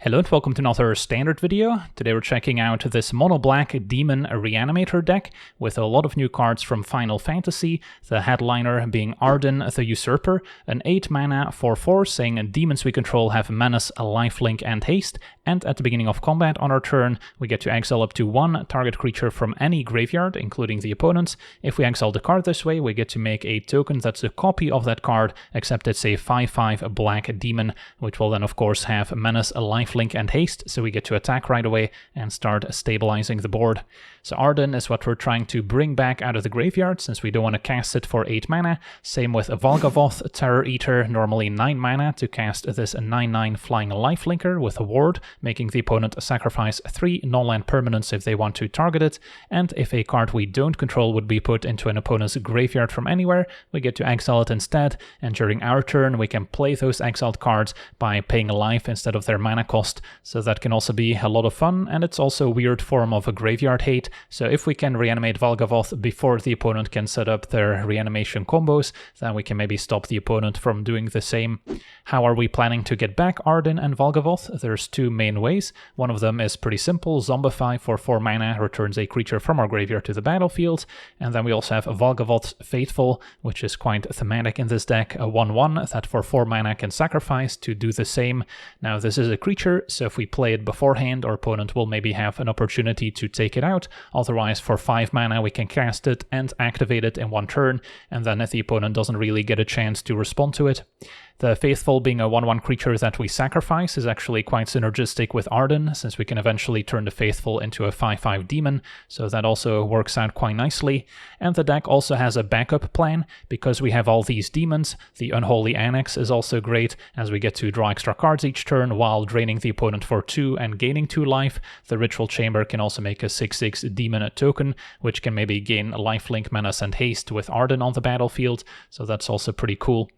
Hello and welcome to another standard video. Today we're checking out this mono-black Demon Reanimator deck with a lot of new cards from Final Fantasy, the headliner being Ardyn the Usurper, an 8 mana 4/4 saying demons we control have Menace, Lifelink and Haste, and at the beginning of combat on our turn we get to exile up to one target creature from any graveyard, including the opponent's. If we exile the card this way, we get to make a token that's a copy of that card, except it's a 5/5 black demon, which will then of course have Menace, Lifelink and Haste, so we get to attack right away and start stabilizing the board. So Ardyn is what we're trying to bring back out of the graveyard, since we don't want to cast it for 8 mana. Same with Valgavoth, Terror Eater, normally 9 mana to cast this 9/9 Flying Lifelinker with a ward, making the opponent sacrifice 3 non-land permanents if they want to target it, and if a card we don't control would be put into an opponent's graveyard from anywhere, we get to exile it instead, and during our turn we can play those exiled cards by paying life instead of their mana cost, so that can also be a lot of fun, and it's also a weird form of a graveyard hate. So if we can reanimate Valgavoth before the opponent can set up their reanimation combos, then we can maybe stop the opponent from doing the same. How are we planning to get back Ardyn and Valgavoth? There's two main ways. One of them is pretty simple: Zombify for 4 mana returns a creature from our graveyard to the battlefield, and then we also have Valgavoth's Faithful, which is quite thematic in this deck, a 1/1 that for 4 mana can sacrifice to do the same. Now this is a creature, so if we play it beforehand, our opponent will maybe have an opportunity to take it out. Otherwise, for 5 mana we can cast it and activate it in one turn, and then the opponent doesn't really get a chance to respond to it. The Faithful, being a 1/1 creature that we sacrifice, is actually quite synergistic with Ardyn, since we can eventually turn the Faithful into a 5/5 demon, so that also works out quite nicely. And the deck also has a backup plan, because we have all these demons. The Unholy Annex is also great, as we get to draw extra cards each turn while draining the opponent for 2 and gaining 2 life. The Ritual Chamber can also make a 6/6 demon token, which can maybe gain Lifelink, Menace and Haste with Ardyn on the battlefield, so that's also pretty cool.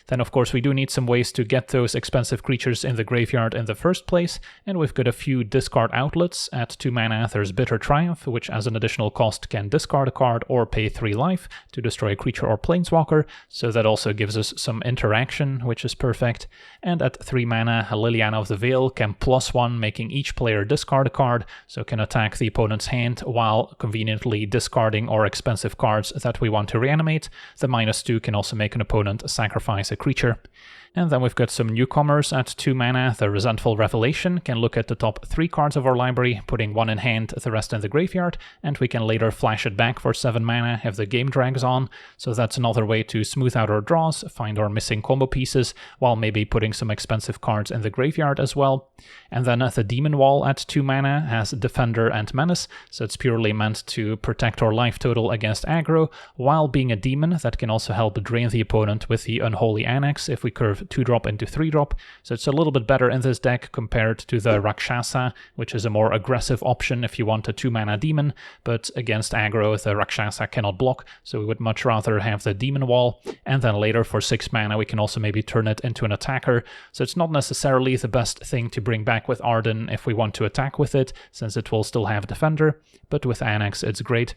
Then of course we do need some ways to get those expensive creatures in the graveyard in the first place, and we've got a few discard outlets. At 2 mana there's Bitter Triumph, which as an additional cost can discard a card or pay 3 life to destroy a creature or planeswalker, so that also gives us some interaction, which is perfect. And at 3 mana, Liliana of the Veil can +1, making each player discard a card, so can attack the opponent's hand while conveniently discarding our expensive cards that we want to reanimate. The -2 can also make an opponent sacrifice a creature. And then we've got some newcomers at 2 mana. The Resentful Revelation can look at the top 3 cards of our library, putting 1 in hand, the rest in the graveyard, and we can later flash it back for 7 mana if the game drags on. So that's another way to smooth out our draws, find our missing combo pieces, while maybe putting some expensive cards in the graveyard as well. And then the Demon Wall at 2 mana has Defender and Menace, so it's purely meant to protect our life total against aggro, while being a demon that can also help drain the opponent with the Unholy Annex if we curve 2-drop into 3-drop, so it's a little bit better in this deck compared to the Rakshasa, which is a more aggressive option if you want a 2 mana demon, but against aggro the Rakshasa cannot block, so we would much rather have the Demon Wall. And then later for 6 mana we can also maybe turn it into an attacker, so it's not necessarily the best thing to bring back with Ardyn if we want to attack with it, since it will still have Defender, but with Annex it's great.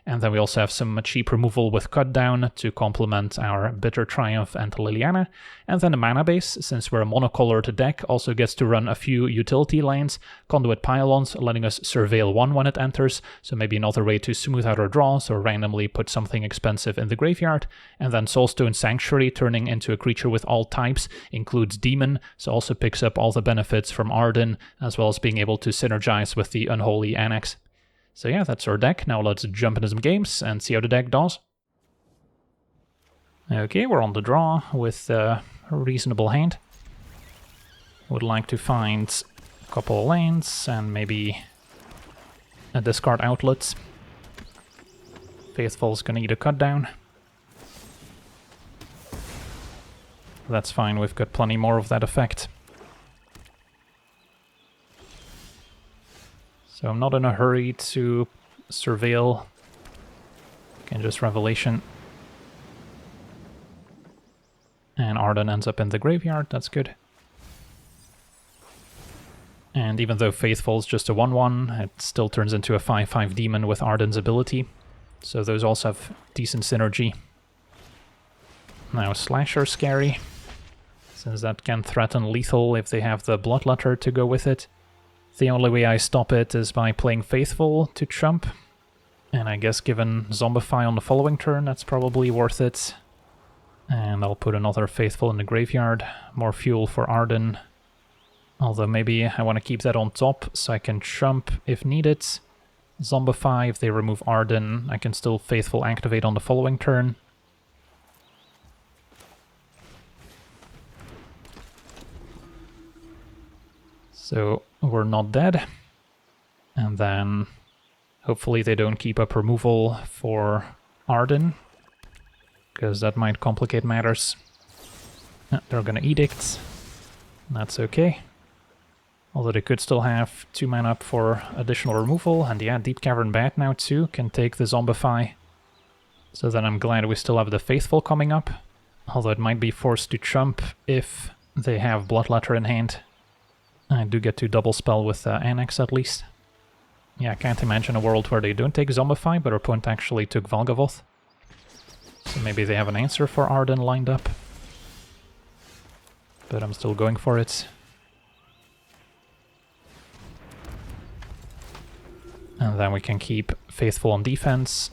And then we also have some cheap removal with Cut Down to complement our Bitter Triumph and Liliana. And then the mana base, since we're a monocolored deck, also gets to run a few utility lands. Conduit Pylons letting us surveil 1 when it enters, so maybe another way to smooth out our draws or randomly put something expensive in the graveyard. And then Soulstone Sanctuary, turning into a creature with all types, includes Demon, so also picks up all the benefits from Ardyn, as well as being able to synergize with the Unholy Annex. So yeah, that's our deck. Now let's jump into some games and see how the deck does. Okay, we're on the draw with a reasonable hand. Would like to find a couple of lands and maybe a discard outlet. Faithful's gonna eat a Cut Down. That's fine, we've got plenty more of that effect. So I'm not in a hurry to surveil. Can just Revelation. And Ardyn ends up in the graveyard, that's good. And even though Faithful's just a 1/1, it still turns into a 5/5 demon with Ardyn's ability. So those also have decent synergy. Now Slasher scary. since that can threaten lethal if they have the Bloodletter to go with it. The only way I stop it is by playing Faithful to chump, and I guess given Zombify on the following turn, that's probably worth it. And I'll put another Faithful in the graveyard, more fuel for Ardyn. Although maybe I want to keep that on top so I can chump if needed. Zombify, if they remove Ardyn, I can still Faithful activate on the following turn. So we're not dead. And then hopefully they don't keep up removal for Ardyn, because that might complicate matters. They're gonna Edict. That's okay. Although they could still have 2 mana up for additional removal, and yeah, Deep Cavern Bat now too can take the Zombify. So then I'm glad we still have the Faithful coming up, although it might be forced to chump if they have Bloodletter in hand. I do get to double spell with Annex at least. Yeah, I can't imagine a world where they don't take Zombify, but our opponent actually took Valgavoth. So maybe they have an answer for Ardyn lined up. But I'm still going for it. And then we can keep Faithful on defense,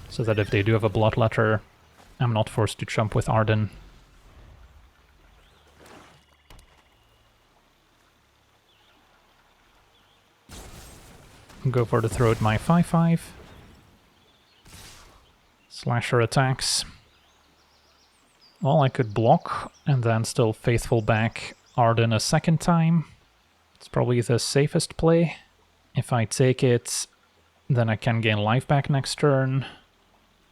so that if they do have a Bloodletter, I'm not forced to chump with Ardyn. Go for the throat my 5/5. Slasher attacks. Well, I could block and then still Faithful back Ardyn a second time. It's probably the safest play. If I take it, then I can gain life back next turn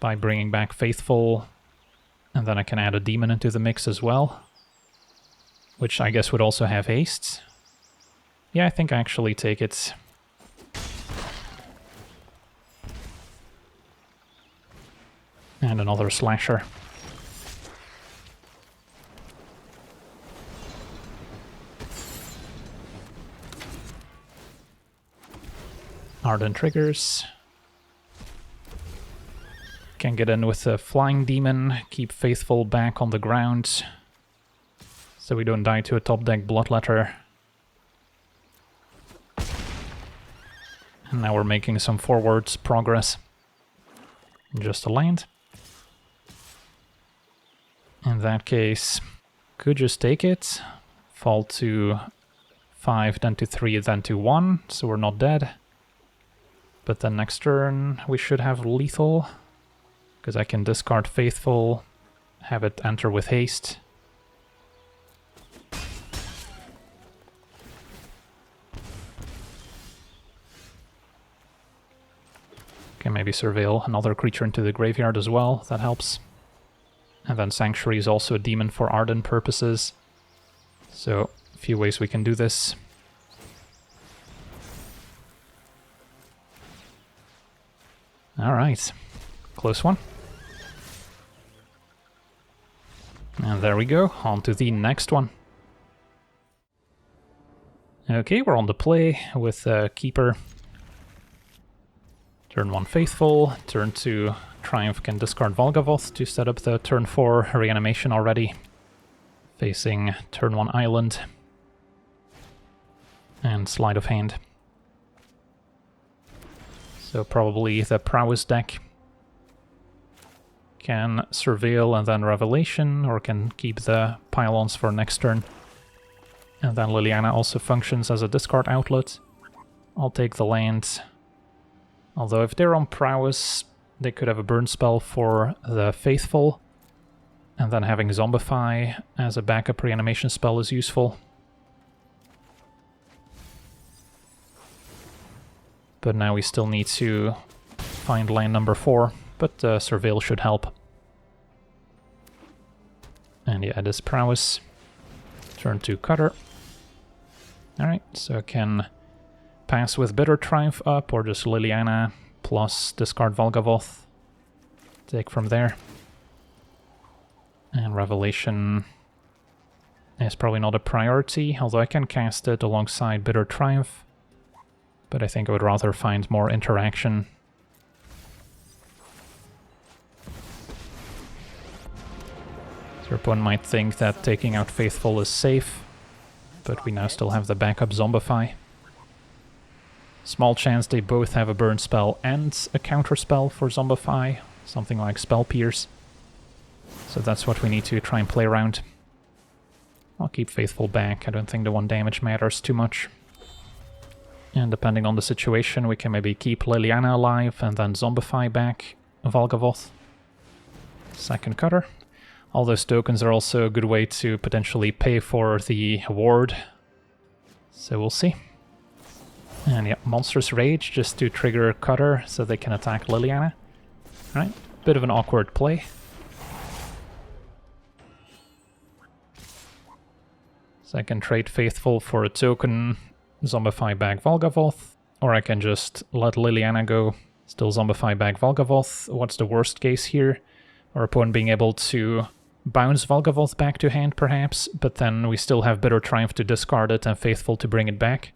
by bringing back Faithful, and then I can add a demon into the mix as well, which I guess would also have haste. Yeah, I think I actually take it. And another Slasher. Ardyn triggers. Can get in with the Flying Demon, keep Faithful back on the ground, so we don't die to a top deck Bloodletter. And now we're making some forwards progress. Just a land. In that case, could just take it, fall to 5, then to 3, then to 1, so we're not dead. But then next turn we should have lethal, because I can discard Faithful, have it enter with haste. Can maybe surveil another creature into the graveyard as well, that helps. And then Sanctuary is also a demon for Ardyn purposes. So, a few ways we can do this. Alright, close one. And there we go, on to the next one. Okay, we're on the play with Keeper. Turn 1 Faithful, turn 2 Triumph can discard Valgavoth to set up the turn 4 reanimation already. Facing turn 1 Island. And Sleight of Hand. So probably the Prowess deck can Surveil and then Revelation, or can keep the Pylons for next turn. And then Liliana also functions as a discard outlet. I'll take the land. Although if they're on Prowess, they could have a burn spell for the Faithful, and then having Zombify as a backup reanimation spell is useful. But now we still need to find land number 4, but Surveil should help. And yeah, this Prowess. Turn 2 Cutter. Alright, so I can pass with Bitter Triumph up, or just Liliana plus discard Valgavoth. Take from there. And Revelation is probably not a priority, although I can cast it alongside Bitter Triumph. But I think I would rather find more interaction. So Your opponent might think that taking out Faithful is safe, but we now still have the backup Zombify. Small chance they both have a burn spell and a counter spell for Zombify, something like Spell Pierce. So that's what we need to try and play around. I'll keep Faithful back, I don't think the 1 damage matters too much. And depending on the situation, we can maybe keep Liliana alive and then Zombify back Valgavoth. Second cutter. All those tokens are also a good way to potentially pay for the ward. So we'll see. And yeah, Monstrous Rage just to trigger Cutter so they can attack Liliana. Alright, bit of an awkward play. So I can trade Faithful for a token, Zombify back Valgavoth, or I can just let Liliana go, still Zombify back Valgavoth. What's the worst case here? Our opponent being able to bounce Valgavoth back to hand perhaps, but then we still have Bitter Triumph to discard it and Faithful to bring it back.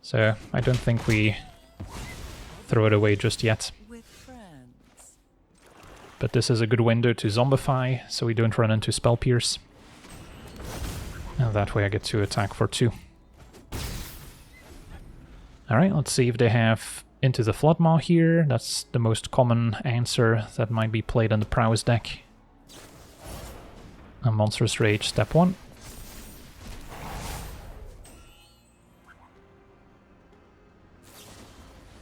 So I don't think we throw it away just yet. But this is a good window to Zombify, so we don't run into Spell Pierce. And that way I get to attack for 2. Alright, let's see if they have Into the Floodmaw here. That's the most common answer that might be played in the Prowess deck. A Monstrous Rage, step 1.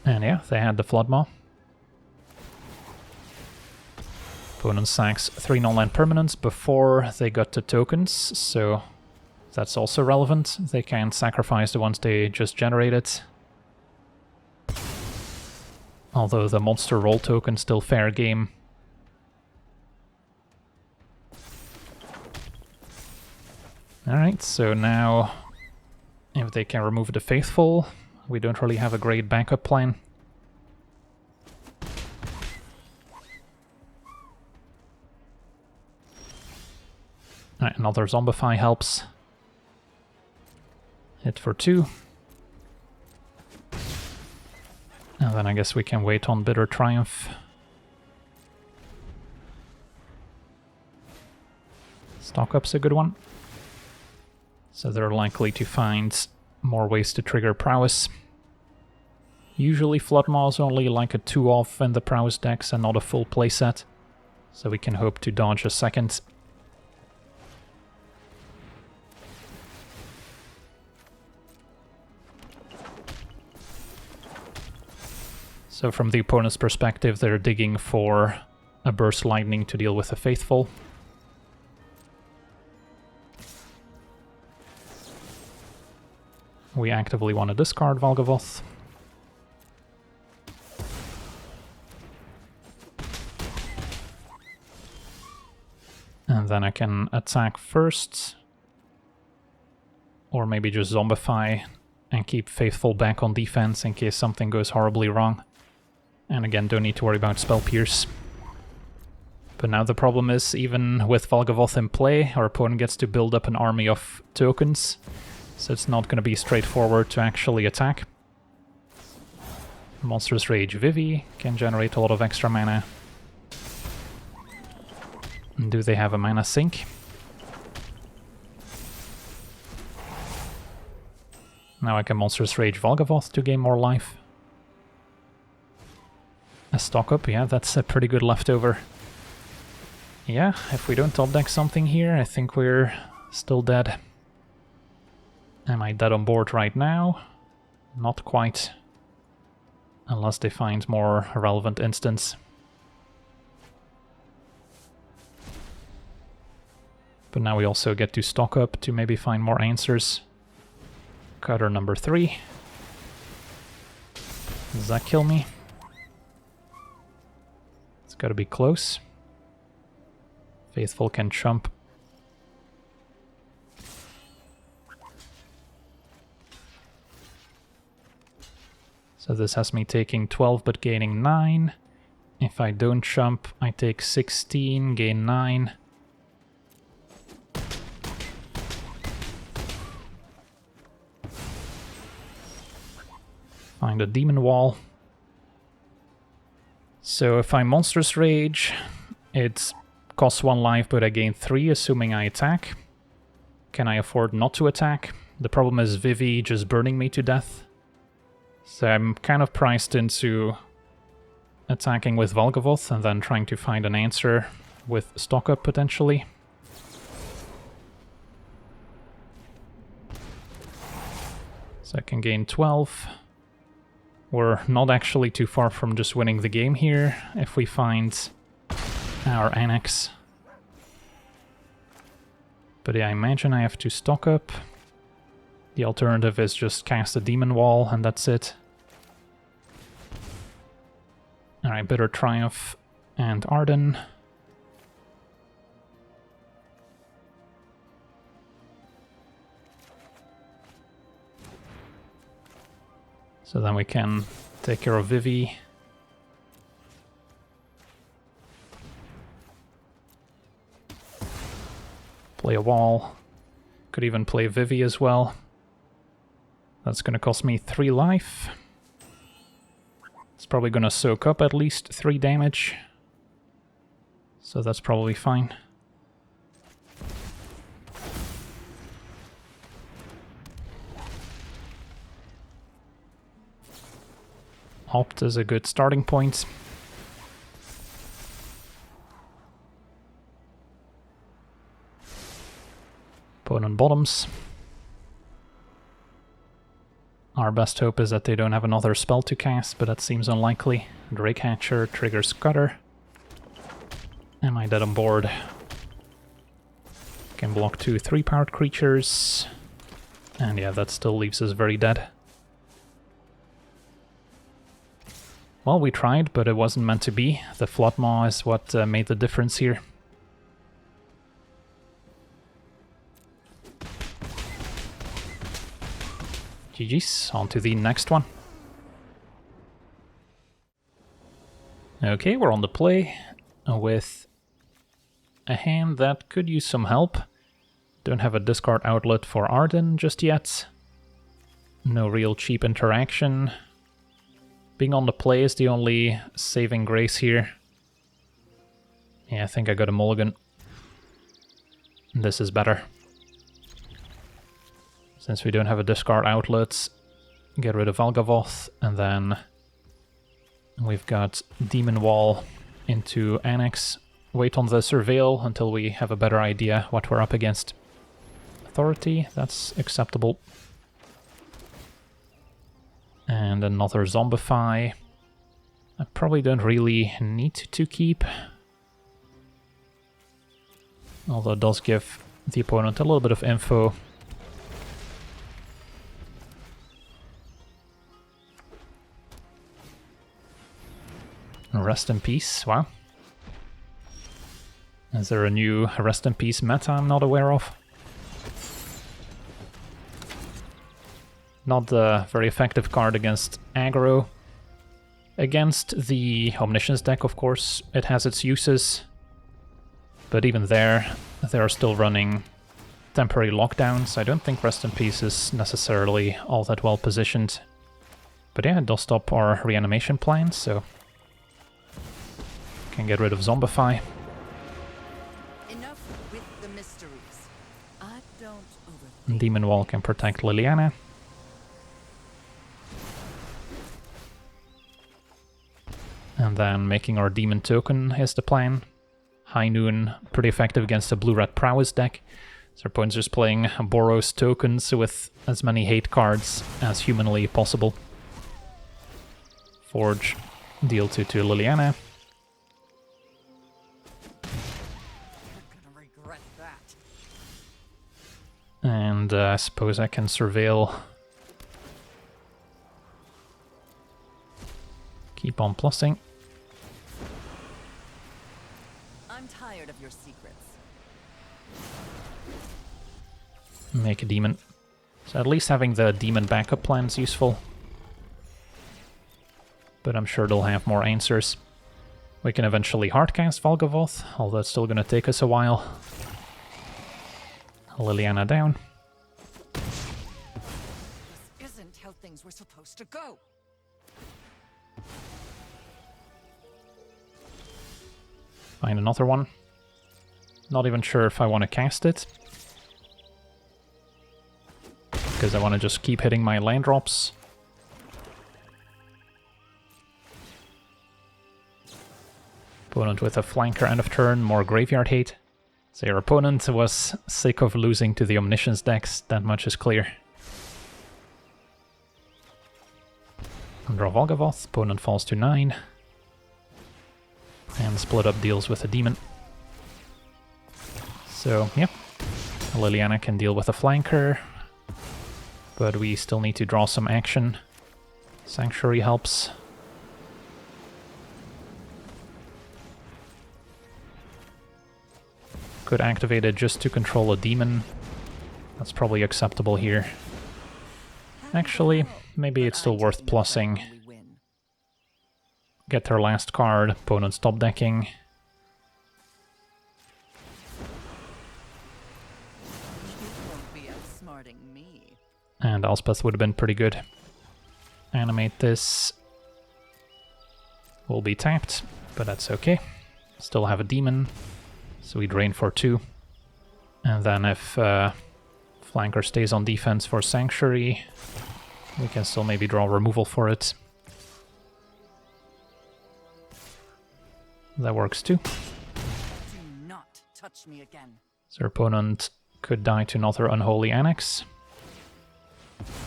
And yeah, they had the Floodmaw. Opponent sacks 3 non-land permanents before they got the tokens, so that's also relevant. They can sacrifice the ones they just generated. Although the monster roll token still fair game. Alright, so now if they can remove the Faithful, we don't really have a great backup plan. Alright, another Zombify helps. Hit for 2. And then I guess we can wait on Bitter Triumph. Stock Up's a good one. So they're likely to find more ways to trigger Prowess. Usually Floodmaw is only like a 2-off in the Prowess decks and not a full playset. So we can hope to dodge a second. So from the opponent's perspective, they're digging for a Burst Lightning to deal with the Faithful. We actively want to discard Valgavoth. And then I can attack first. Or maybe just Zombify and keep Faithful back on defense in case something goes horribly wrong. And again, don't need to worry about Spell Pierce. But now the problem is, even with Valgavoth in play, our opponent gets to build up an army of tokens. So it's not going to be straightforward to actually attack. Monstrous Rage Vivi can generate a lot of extra mana. And do they have a mana sink? Now I can Monstrous Rage Valgavoth to gain more life. A Stock Up, yeah, that's a pretty good leftover. Yeah, if we don't top deck something here, I think we're still dead. Am I dead on board right now? Not quite. Unless they find more relevant instance. But now we also get to stock up to maybe find more answers. Cutter number 3. Does that kill me? It's gotta be close. Faithful can chump. So this has me taking 12 but gaining 9. If I don't chump, I take 16, gain 9. Find a Demon Wall. So if I Monstrous Rage, it's costs 1 life, but I gain 3, assuming I attack. Can I afford not to attack? The problem is Vivi just burning me to death. So I'm kind of priced into attacking with Valgavoth and then trying to find an answer with stock up potentially. So I can gain 12. We're not actually too far from just winning the game here if we find our annex. But yeah, I imagine I have to stock up. The alternative is just cast a demon wall and that's it. Alright, Bitter Triumph and Ardyn. So then we can take care of Vivi. Play a wall. Could even play Vivi as well. That's gonna cost me 3 life. It's probably gonna soak up at least 3 damage. So that's probably fine. Opt is a good starting point. Opponent bottoms. Our best hope is that they don't have another spell to cast, but that seems unlikely. Drake Hatcher triggers Cutter. Am I dead on board? Can block 2 3-powered creatures. And yeah, that still leaves us very dead. Well, we tried, but it wasn't meant to be. The Floodmaw is what made the difference here. GG's, on to the next one. Okay, we're on the play with a hand that could use some help. Don't have a discard outlet for Ardyn just yet. No real cheap interaction. Being on the play is the only saving grace here. Yeah, I think I got a mulligan. This is better. Since we don't have a discard outlet, get rid of Valgavoth, and then we've got Demon Wall into Annex. Wait on the Surveil until we have a better idea what we're up against. Authority, that's acceptable. And another Zombify. I probably don't really need to keep. Although it does give the opponent a little bit of info. Rest in Peace, wow. Is there a new Rest in Peace meta I'm not aware of? Not a very effective card against aggro. Against the Omniscience deck, of course, it has its uses. But even there, they are still running temporary lockdowns. I don't think Rest in Peace is necessarily all that well positioned. But yeah, it does stop our reanimation plans, so... can get rid of Zombify. Enough with the mysteries. I don't overthink. Demon Wall can protect Liliana. And then making our Demon Token is the plan. High Noon, pretty effective against a Blue-Red Prowess deck. So our opponent's just playing Boros tokens with as many hate cards as humanly possible. Forge, deal 2 to Liliana. And I suppose I can surveil. Keep on plussing. I'm tired of your secrets. Make a demon. So at least having the demon backup plan is useful. But I'm sure they'll have more answers. We can eventually hardcast Valgavoth, although it's still gonna take us a while. Liliana down. This isn't how things were supposed to go. Find another one. Not even sure if I want to cast it, because I want to just keep hitting my land drops. Opponent with a flanker end of turn, more graveyard hate. So your opponent was sick of losing to the Omniscience decks, that much is clear. Draw Volgavoth, opponent falls to 9. And split up deals with a demon. So, yeah. Liliana can deal with a flanker. But we still need to draw some action. Sanctuary helps. Could activate it just to control a demon. That's probably acceptable here. Actually, maybe it's still worth plussing. Get their last card, opponent stop decking. And Elspeth would have been pretty good. Animate this. Will be tapped, but that's okay. Still have a demon, so we drain for 2. And then if flanker stays on defense for Sanctuary, we can still maybe draw removal for it. That works too. Do not touch me again. So our opponent could die to another Unholy Annex.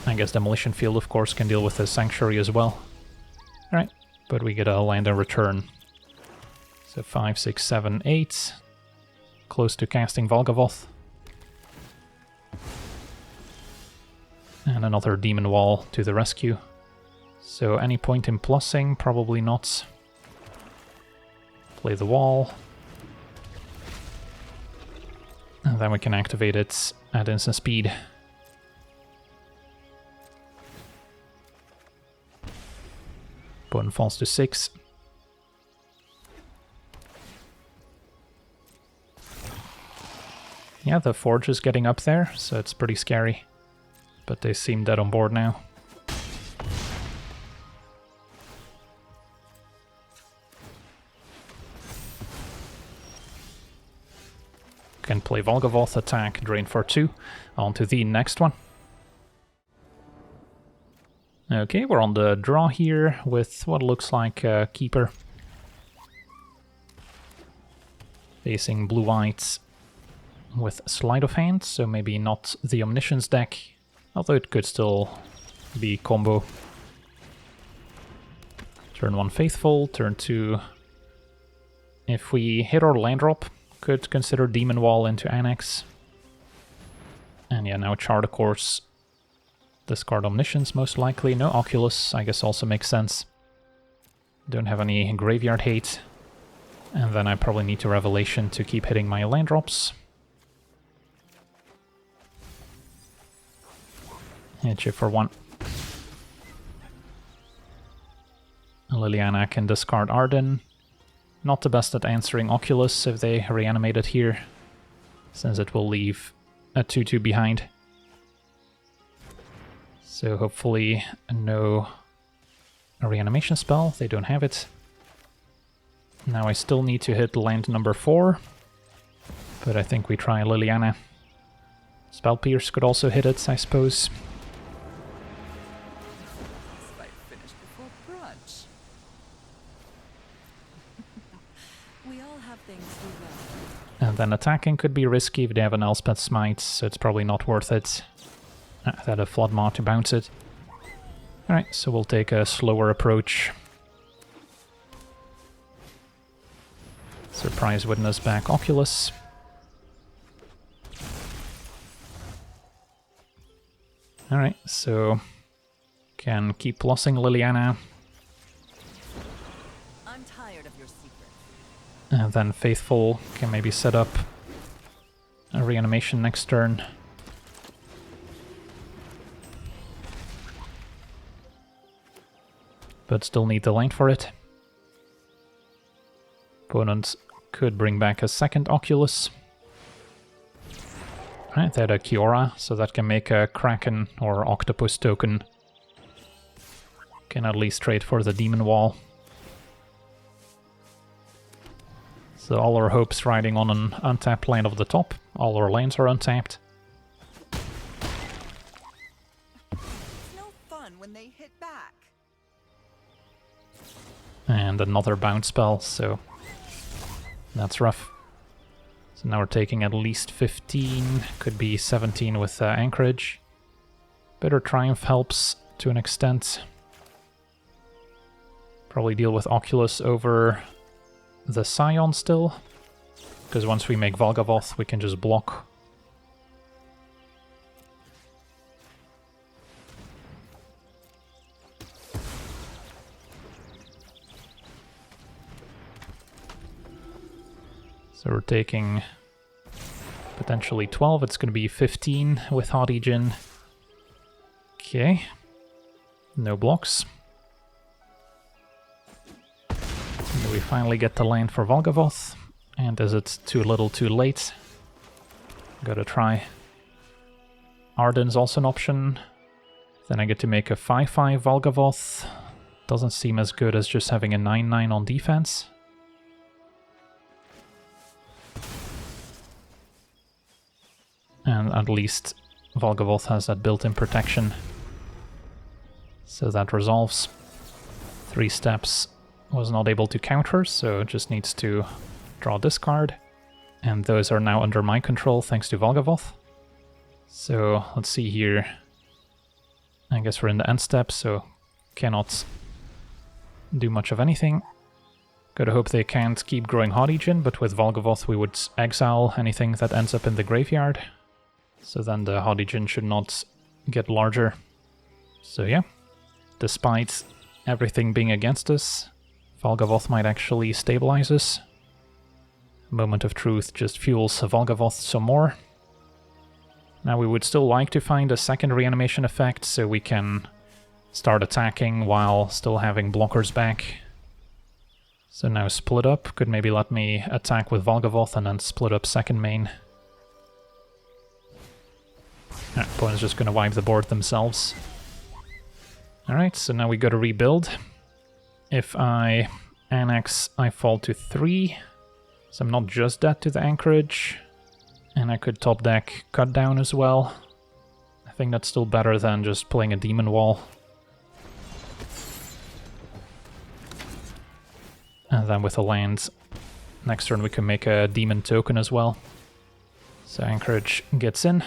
I guess Demolition Field, of course, can deal with the Sanctuary as well. Alright, but we get a land in return. So 5, 6, 7, 8. Close to casting Volgavoth. And another Demon Wall to the rescue. So any point in plussing? Probably not. Play the wall. And then we can activate it at instant speed. Opponent falls to 6. Yeah, the Forge is getting up there, so it's pretty scary. But they seem dead on board now. Can play Volgavoth, attack, drain for 2. On to the next one. Okay, we're on the draw here with what looks like a Keeper. Facing blue-white with Sleight of Hand, so maybe not the Omniscience deck, although it could still be combo. Turn 1 Faithful, turn 2... If we hit our land drop, could consider Demon Wall into Annex. And yeah, now chart a course. Discard Omniscience, most likely. No Oculus, I guess also makes sense. Don't have any graveyard hate. And then I probably need to Revelation to keep hitting my land drops. Hit you for 1. Liliana can discard Ardyn. Not the best at answering Oculus if they reanimate it here, since it will leave a 2-2 behind. So hopefully no reanimation spell, they don't have it. Now I still need to hit land number 4, but I think we try Liliana. Spell Pierce could also hit it, I suppose. And then attacking could be risky if they have an Elspeth Smite, so it's probably not worth it. They had a Flood Moth to bounce it. Alright, so we'll take a slower approach. Surprise Witness back Oculus. Alright, so can keep plussing Liliana. I'm tired of your secrets. And then Faithful can maybe set up a reanimation next turn. But still need the land for it. Opponent could bring back a second Oculus. Right, they had a Kiora, so that can make a Kraken or Octopus token. Can at least trade for the Demon Wall. So all our hopes riding on an untapped land of the top. All our lands are untapped. It's no fun when they hit back. And another bounce spell, so that's rough. So now we're taking at least 15, could be 17 with Anchorage. Bitter Triumph helps to an extent. Probably deal with Oculus over the Scion still, because once we make Volgavoth we can just block. So we're taking potentially 12, it's going to be 15 with Ardyn. Okay, no blocks. And we finally get the land for Volgavoth, and is it too little too late? Gotta try. Ardyn's also an option. Then I get to make a 5-5 Volgavoth. Doesn't seem as good as just having a 9-9 on defense. And at least Volgavoth has that built-in protection. So that resolves. 3 steps was not able to counter, so it just needs to draw this card. And those are now under my control thanks to Volgavoth. So let's see here. I guess we're in the end step, so cannot do much of anything. Gotta hope they can't keep growing Ardyn, but with Volgavoth we would exile anything that ends up in the graveyard. So then the Ardyn should not get larger. So yeah, despite everything being against us, Volgavoth might actually stabilize us. Moment of Truth just fuels Volgavoth some more. Now we would still like to find a second reanimation effect so we can start attacking while still having blockers back. So now split up could maybe let me attack with Volgavoth and then split up second main. Opponent's just gonna wipe the board themselves. Alright, so now we gotta rebuild. If I annex, I fall to 3. So I'm not just dead to the Anchorage. And I could top deck Cut Down as well. I think that's still better than just playing a Demon Wall. And then with a land, next turn we can make a Demon Token as well. So Anchorage gets in.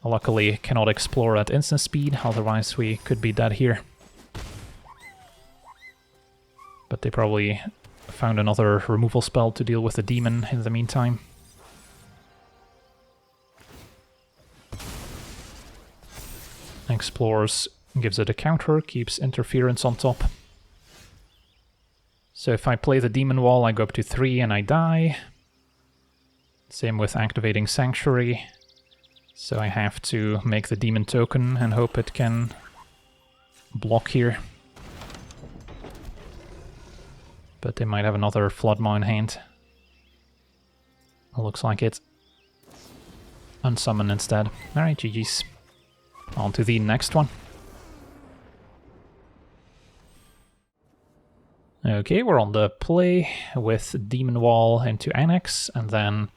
Luckily cannot explore at instant speed, otherwise we could be dead here. But they probably found another removal spell to deal with the demon in the meantime. Explores, gives it a counter, keeps interference on top. So if I play the Demon Wall, I go up to 3 and I die. Same with activating Sanctuary. So I have to make the Demon Token and hope it can block here. But they might have another Flood Maw in hand. Looks like it. Unsummon instead. Alright, GG's. On to the next one. Okay, we're on the play with Demon Wall into Annex, and then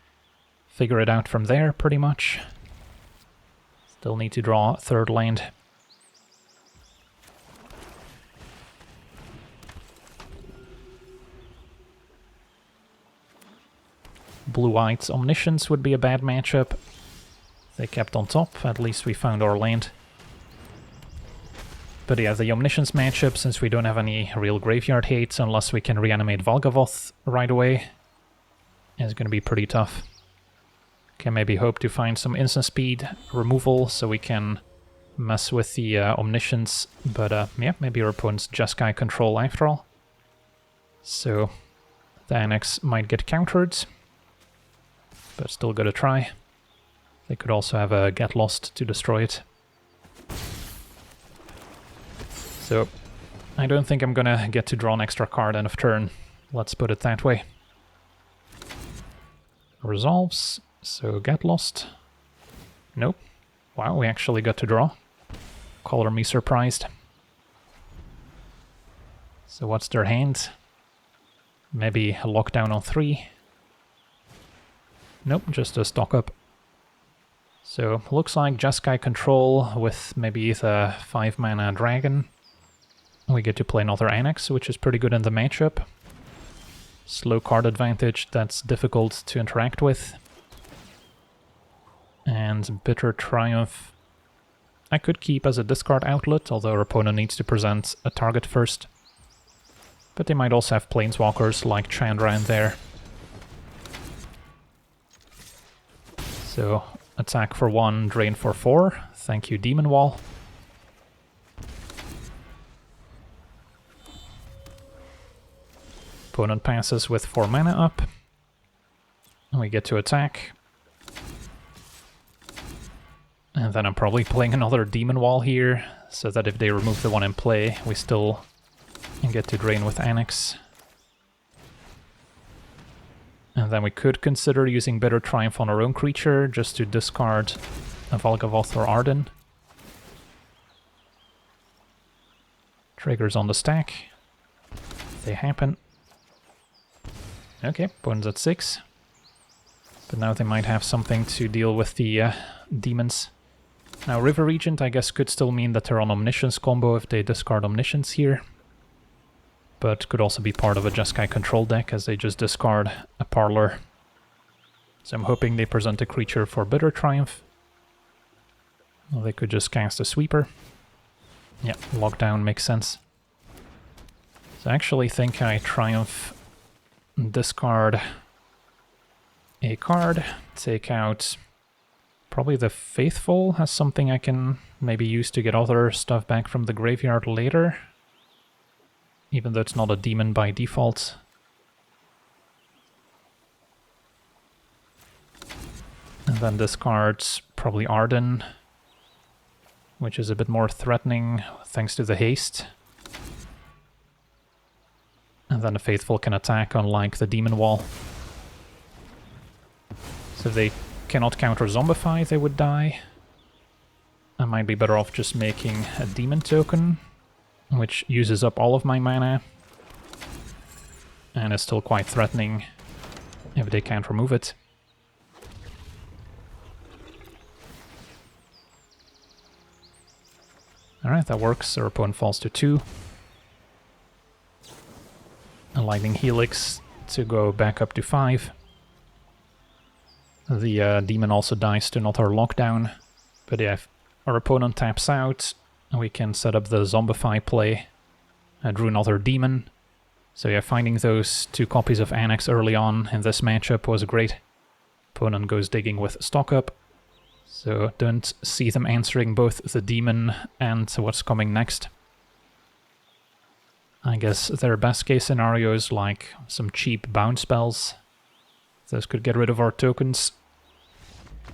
figure it out from there, pretty much. Still need to draw third land. Blue-White's Omniscience would be a bad matchup. They kept on top, at least we found our land. But yeah, the Omniscience matchup, since we don't have any real graveyard hate, unless we can reanimate Volgavoth right away, is going to be pretty tough. Can maybe hope to find some instant speed removal so we can mess with the Omniscience, but yeah, maybe our opponent's Jeskai control after all. So the Annex might get countered, but still gotta try. They could also have a Get Lost to destroy it. So I don't think I'm gonna get to draw an extra card end of turn, let's put it that way. Resolves. So Get Lost. Nope. Wow, we actually got to draw. Color me surprised. So what's their hand? Maybe a lockdown on 3. Nope, just a stock up. So, looks like Jeskai control with maybe the 5-mana dragon. We get to play another Annex, which is pretty good in the matchup. Slow card advantage that's difficult to interact with. And Bitter Triumph I could keep as a discard outlet, although our opponent needs to present a target first. But they might also have planeswalkers like Chandra in there. So, attack for 1, drain for 4. Thank you, Demon Wall. Opponent passes with 4 mana up. And we get to attack. And then I'm probably playing another Demon Wall here, so that if they remove the one in play, we still get to drain with Annex. And then we could consider using Bitter Triumph on our own creature, just to discard a Valgavoth or Ardyn. Triggers on the stack. They happen. Okay, opponent's at 6. But now they might have something to deal with the demons. Now River Regent I guess could still mean that they're on Omniscience combo if they discard Omniscience here. But could also be part of a Jeskai control deck as they just discard a Parlor. So I'm hoping they present a creature for Bitter Triumph. Well, they could just cast a Sweeper. Yeah, Lockdown makes sense. So I actually think I Triumph, discard a card, take out probably the Faithful has something I can maybe use to get other stuff back from the graveyard later. Even though it's not a demon by default. And then discard probably Ardyn, which is a bit more threatening thanks to the haste. And then the Faithful can attack unlike the Demon Wall. So if they cannot counter Zombify, they would die. I might be better off just making a Demon token, which uses up all of my mana. And is still quite threatening if they can't remove it. Alright, that works. Our opponent falls to 2. A Lightning Helix to go back up to 5. The demon also dies to another lockdown. But yeah, if our opponent taps out, we can set up the Zombify play. I drew another demon. So yeah, finding those 2 copies of Annex early on in this matchup was great. Opponent goes digging with stock up. So don't see them answering both the demon and what's coming next. I guess their best case scenarios like some cheap bounce spells. Those could get rid of our tokens.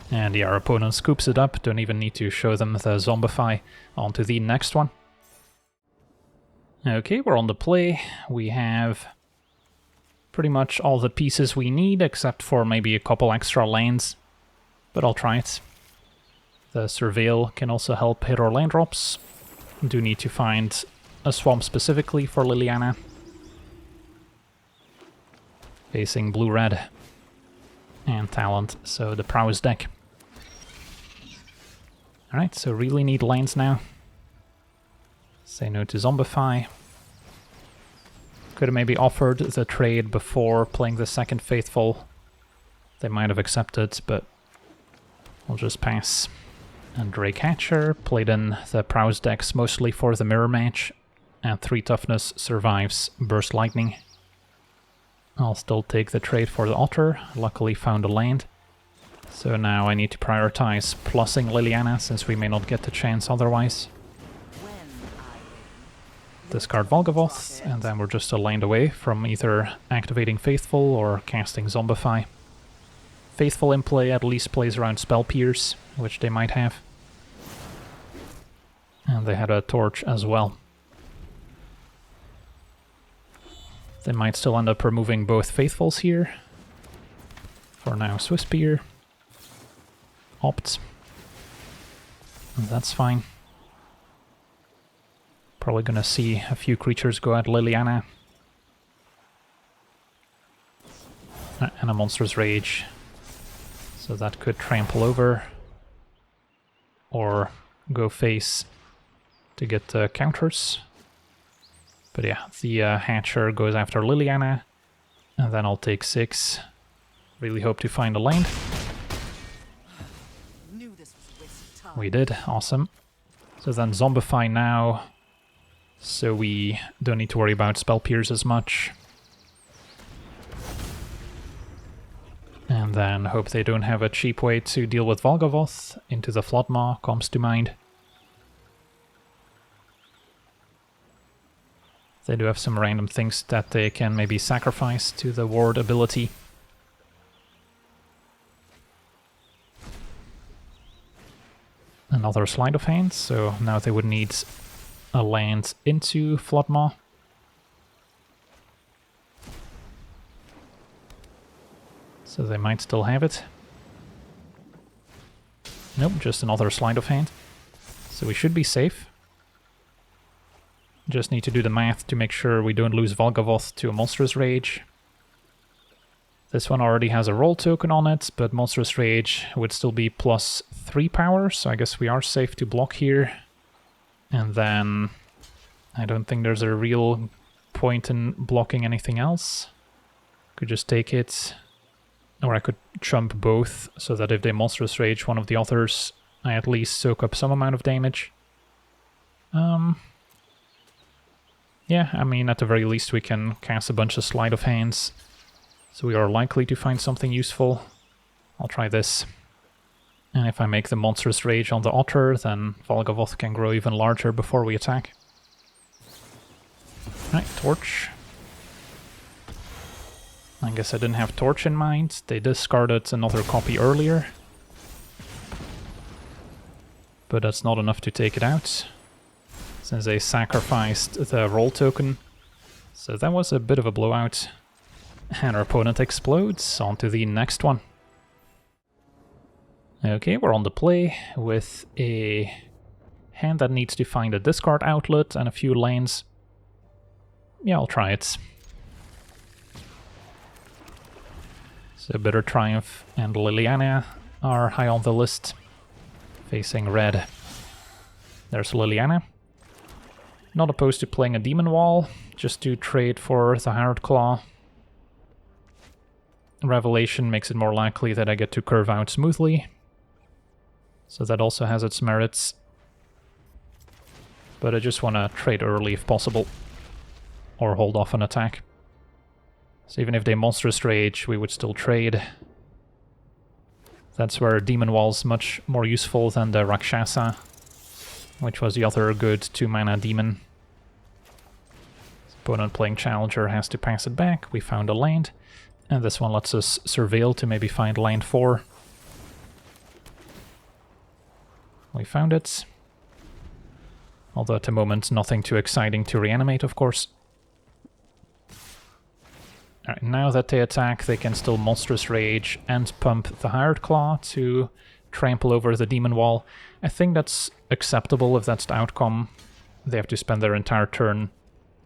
And yeah, our opponent scoops it up, don't even need to show them the Zombify. On to the next one. Okay, we're on the play. We have pretty much all the pieces we need, except for maybe a couple extra lands. But I'll try it. The Surveil can also help hit our land drops. Do need to find a swamp specifically for Liliana. Facing blue-red. And Talent, so the Prowess deck. Alright, so really need lands now. Say no to Zombify. Could have maybe offered the trade before playing the second Faithful. They might have accepted, but we'll just pass. And Drake Hatcher played in the Prowess decks mostly for the mirror match. At 3 toughness survives Burst Lightning. I'll still take the trade for the Otter, luckily found a land. So now I need to prioritize plussing Liliana, since we may not get the chance otherwise. Discard Valgavoth, and then we're just a land away from either activating Faithful or casting Zombify. Faithful in play at least plays around Spell Pierce, which they might have. And they had a Torch as well. They might still end up removing both Faithfuls here. For now, Swiftspear. Opt. And that's fine. Probably gonna see a few creatures go at Liliana. And a Monstrous Rage. So that could trample over. Or go face to get counters. But yeah, the Hatcher goes after Liliana. And then I'll take 6. Really hope to find a land. Knew this was a waste of time. We did, awesome. So then Zombify now. So we don't need to worry about Spell Pierce as much. And then hope they don't have a cheap way to deal with Volgavoth. Into the Floodmaw comes to mind. They do have some random things that they can maybe sacrifice to the ward ability. Another Sleight of Hand, so now they would need a land into Floodmaw. So they might still have it. Nope, just another Sleight of Hand. So we should be safe. Just need to do the math to make sure we don't lose Volgavoth to a Monstrous Rage. This one already has a roll token on it, but Monstrous Rage would still be +3 power, so I guess we are safe to block here. And then I don't think there's a real point in blocking anything else. Could just take it. Or I could chump both, so that if they Monstrous Rage one of the others, I at least soak up some amount of damage. Yeah, I mean, at the very least we can cast a bunch of Sleight of Hands, so we are likely to find something useful. I'll try this. And if I make the Monstrous Rage on the Otter, then Volgavoth can grow even larger before we attack. Right, Torch. I guess I didn't have Torch in mind. They discarded another copy earlier. But that's not enough to take it out, since they sacrificed the roll token. So that was a bit of a blowout. And our opponent explodes. On to the next one. Okay, we're on the play with a hand that needs to find a discard outlet and a few lanes. Yeah, I'll try it. So Bitter Triumph and Liliana are high on the list, facing red. There's Liliana. Not opposed to playing a Demon Wall, just to trade for the Hard Claw. Revelation makes it more likely that I get to curve out smoothly, so that also has its merits. But I just want to trade early if possible, or hold off an attack. So even if they Monstrous Rage, we would still trade. That's where Demon Wall's much more useful than the Rakshasa, which was the other good 2-mana demon. Opponent playing Challenger has to pass it back. We found a land, and this one lets us surveil to maybe find land 4. We found it. Although at the moment nothing too exciting to reanimate, of course. Alright, now that they attack, they can still Monstrous Rage and pump the Hired Claw to trample over the Demon Wall. I think that's acceptable if that's the outcome. They have to spend their entire turn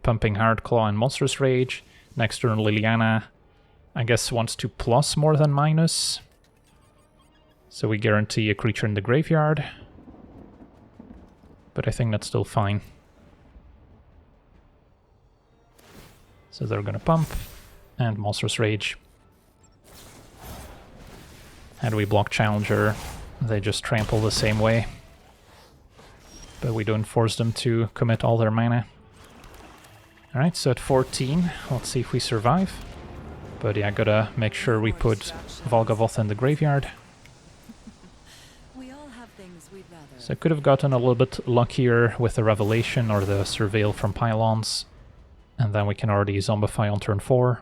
pumping Hard Claw and Monstrous Rage. Next turn Liliana, I guess, wants to plus more than minus. So we guarantee a creature in the graveyard. But I think that's still fine. So they're gonna pump and Monstrous Rage. Had we block Challenger, they just trample the same way. But we don't force them to commit all their mana. Alright, so at 14, let's see if we survive. But yeah, gotta make sure we put Volgavoth in the graveyard. We all have things we'd rather. So I could have gotten a little bit luckier with the Revelation or the Surveil from Pylons. And then we can already Zombify on turn 4.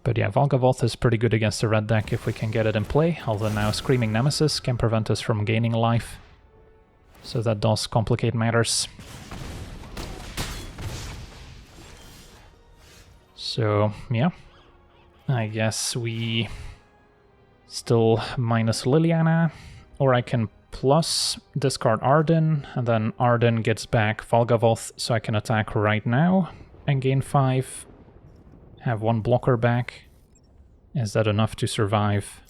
But yeah, Volgavoth is pretty good against the red deck if we can get it in play, although now Screaming Nemesis can prevent us from gaining life. So that does complicate matters. So, yeah. I guess we still minus Liliana, or I can plus discard Ardyn, and then Ardyn gets back Volgavoth, so I can attack right now and gain 5. Have 1 blocker back. Is that enough to survive?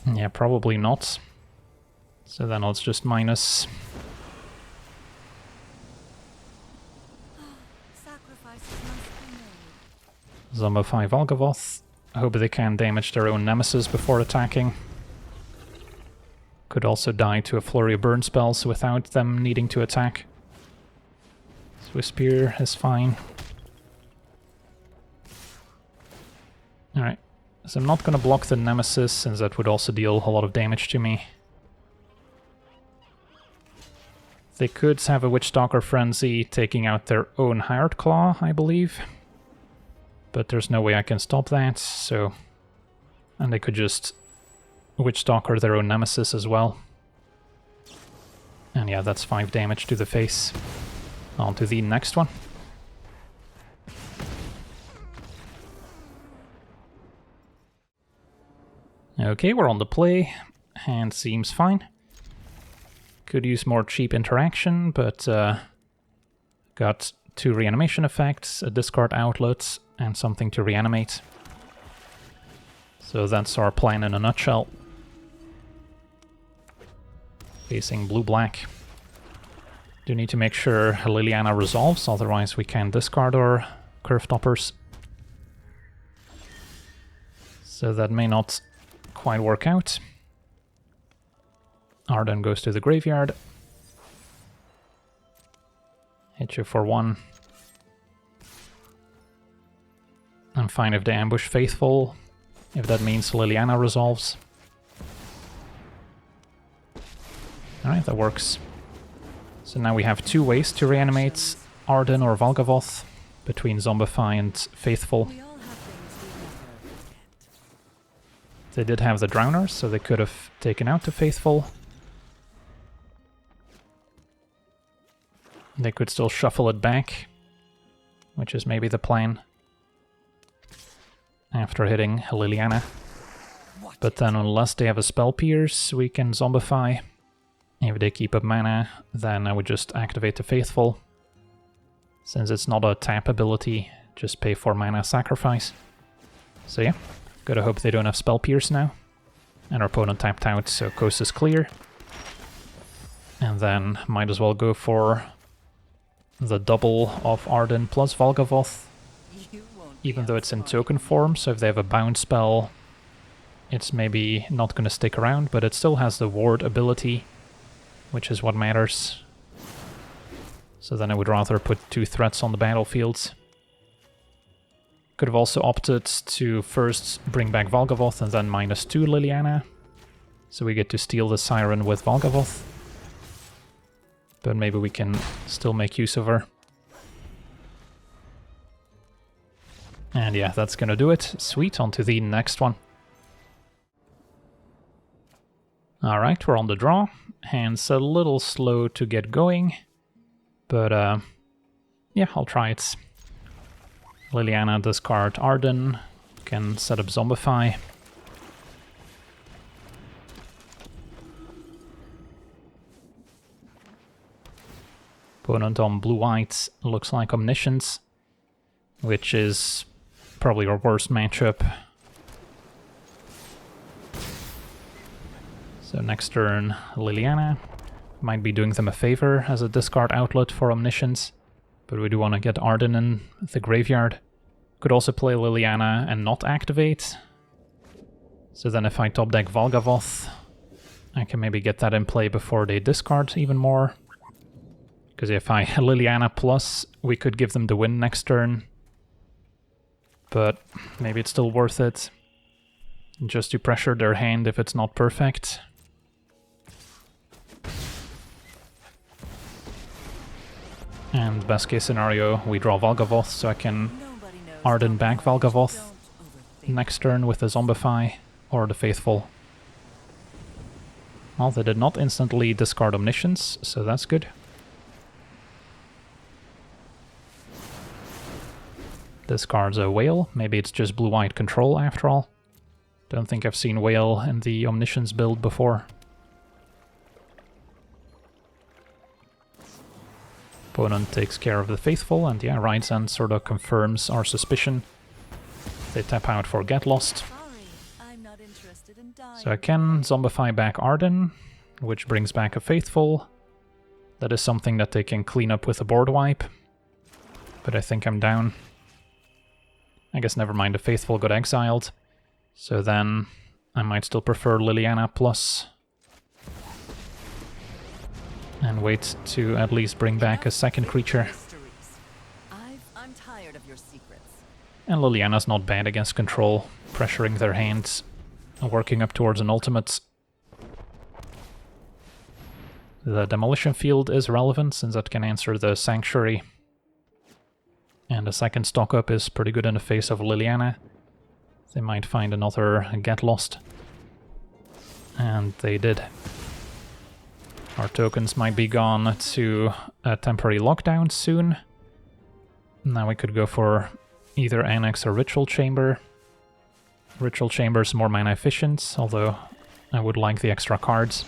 Yeah, probably not. So then let's just minus. Zombify Volgavoth. Hope they can damage their own nemesis before attacking. Could also die to a flurry of burn spells without them needing to attack. Swiss Spear is fine. Alright, so I'm not gonna block the nemesis, since that would also deal a lot of damage to me. They could have a Witchstalker Frenzy taking out their own Hired Claw, I believe. But there's no way I can stop that, so... And they could just Witchstalker their own nemesis as well. And yeah, that's 5 damage to the face. On to the next one. Okay, we're on the play. Hand seems fine. Could use more cheap interaction, but got 2 reanimation effects, a discard outlet, and something to reanimate. So that's our plan in a nutshell. Facing blue-black. Do need to make sure Liliana resolves, otherwise we can discard our curve toppers. So that may not quite work out. Ardyn goes to the graveyard. Hit you for 1. I'm fine if they ambush Faithful, if that means Liliana resolves. Alright, that works. So now we have 2 ways to reanimate Ardyn or Volgavoth between Zombify and Faithful. They did have the Drowners, so they could have taken out the Faithful. They could still shuffle it back, which is maybe the plan, after hitting Liliana. But then unless they have a Spell Pierce, we can Zombify. If they keep up mana, then I would just activate the Faithful. Since it's not a tap ability, just pay for mana sacrifice. So yeah, gotta hope they don't have Spell Pierce now. And our opponent tapped out, so Coast is clear. And then might as well go for the double of Ardyn plus Volgavoth. Even though it's in token form, so if they have a bound spell, it's maybe not gonna stick around, but it still has the ward ability, which is what matters. So then I would rather put 2 threats on the battlefield. Could have also opted to first bring back Volgavoth and then -2 Liliana. So we get to steal the Siren with Volgavoth. But maybe we can still make use of her. And yeah, that's gonna do it. Sweet, on to the next one. Alright, we're on the draw. Hand's a little slow to get going. But yeah, I'll try it. Liliana, discard Ardyn. Can set up Zombify. Opponent on blue-white looks like Omniscience, which is probably our worst matchup. So next turn, Liliana. Might be doing them a favor as a discard outlet for Omniscience, but we do want to get Ardyn in the graveyard. Could also play Liliana and not activate. So then if I top deck Volgavoth, I can maybe get that in play before they discard even more. Because if I Liliana plus, we could give them the win next turn. But maybe it's still worth it, just to pressure their hand if it's not perfect. And best case scenario, we draw Volgavoth, so I can Ardyn back Volgavoth next turn with the Zombify or the Faithful. Well, they did not instantly discard Omniscience, so that's good. Discards a Whale, maybe it's just blue-white control after all. Don't think I've seen Whale in the Omniscience build before. Opponent takes care of the Faithful, and yeah, Right's End sort of confirms our suspicion. They tap out for Get Lost. So I can zombify back Ardyn, which brings back a Faithful. That is something that they can clean up with a board wipe. But I think I'm down. I guess never mind, the Faithful got exiled. So then I might still prefer Liliana plus. And wait to at least bring back a second creature. I'm tired of your secrets. And Liliana's not bad against control, pressuring their hands, working up towards an ultimate. The Demolition Field is relevant, since that can answer the Sanctuary. And the second stock up is pretty good in the face of Liliana. They might find another Get Lost. And they did. Our tokens might be gone to a temporary lockdown soon. Now we could go for either Annex or Ritual Chamber. Ritual Chamber is more mana efficient, although I would like the extra cards.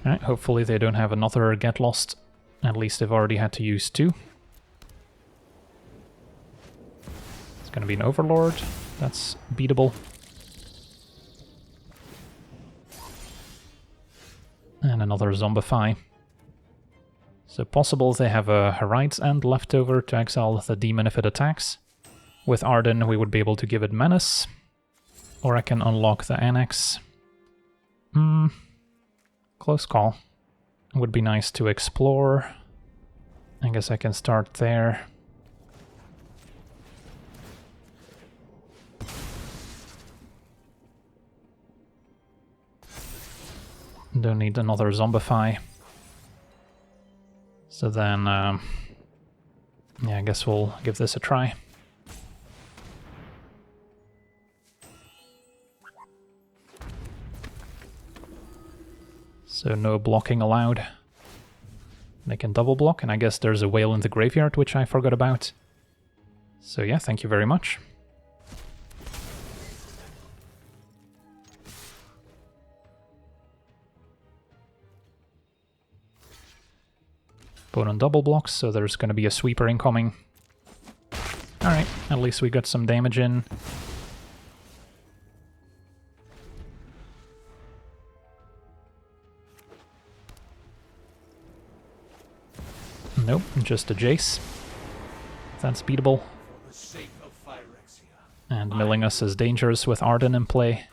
Alright, hopefully they don't have another Get Lost. At least they've already had to use 2. It's gonna be an Overlord. That's beatable. And another Zombify. So possible they have a Right's End left over to exile the demon if it attacks. With Ardyn we would be able to give it Menace. Or I can unlock the Annex. Close call. It would be nice to explore. I guess I can start there. Don't need another Zombify. So then, yeah, I guess we'll give this a try. So no blocking allowed. They can double block, and I guess there's a whale in the graveyard, which I forgot about. So yeah, thank you very much. Opponent double blocks, so there's going to be a sweeper incoming. Alright, at least we got some damage in. Nope, just a Jace. That's beatable. And milling us is dangerous with Ardyn in play.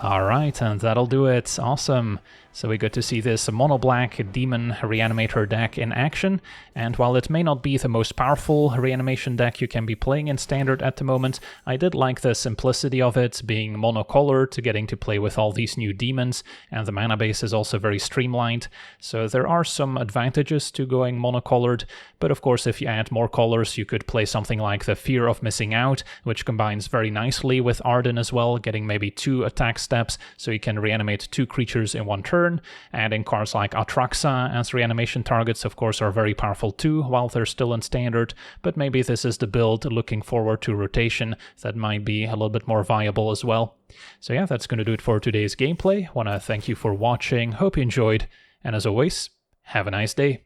Alright, and that'll do it. Awesome. So we got to see this mono-black Demon Reanimator deck in action, and while it may not be the most powerful reanimation deck you can be playing in Standard at the moment, I did like the simplicity of it, being monocolored to getting to play with all these new demons, and the mana base is also very streamlined, so there are some advantages to going monocolored, but of course if you add more colors you could play something like the Fear of Missing Out, which combines very nicely with Ardyn as well, getting maybe 2 attack steps, so you can reanimate 2 creatures in one turn. Adding cards like Atraxa as reanimation targets of course are very powerful too while they're still in Standard, but maybe this is the build looking forward to rotation that might be a little bit more viable as well. So yeah, that's going to do it for today's gameplay. Want to thank you for watching, hope you enjoyed, and as always, have a nice day.